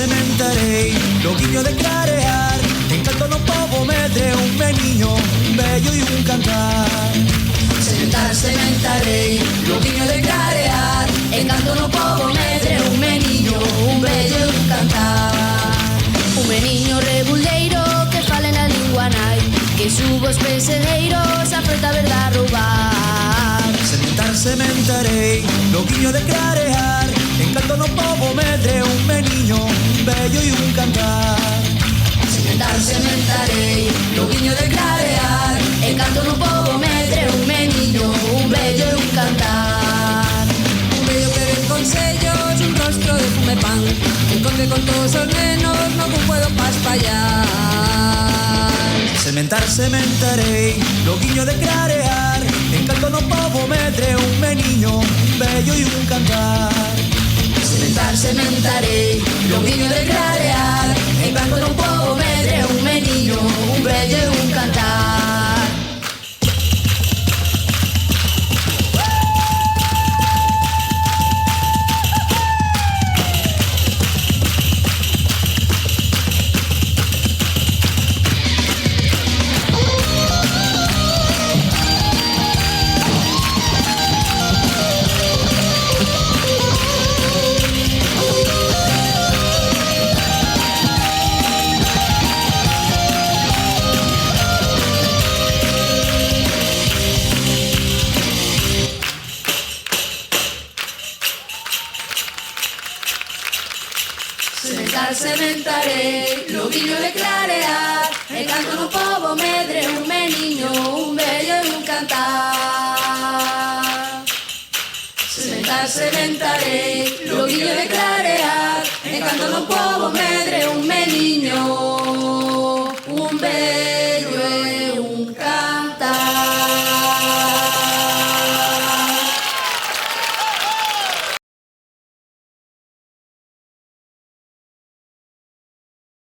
sementarei, loguinho de clarear, encanto no povo medre, un meniño, un bello e un cantar. Sementarei, loguinho de clarear, encanto no povo medre, un meniño, un bello e un cantar. Un meniño rebuldeiro que fale na lingua nai, que subo os pensedeiros a froita verde a roubar. Sementarei, loguinho de clarear, encanto no povo medre, un meniño, un bello e un cantar. Sementarei, loguinho de clarear, encanto no povo medre, un meniño, un bello e un cantar. Un bello que ven consellos, un rostro de fume pan, que conde con todos os nenos, non con puedo paspallar. Sementarei, loguinho de clarear, encanto no povo medre, un meniño, un bello e un cantar. Sementarei, loguinho de clarear, encanto no povo medre, un meniño, un bello e un cantar. Sementarei, loguinho de clarear, encanto no povo medre, un meniño, un bello e un cantar. Sementarei, loguinho de clarear, encanto no povo medre,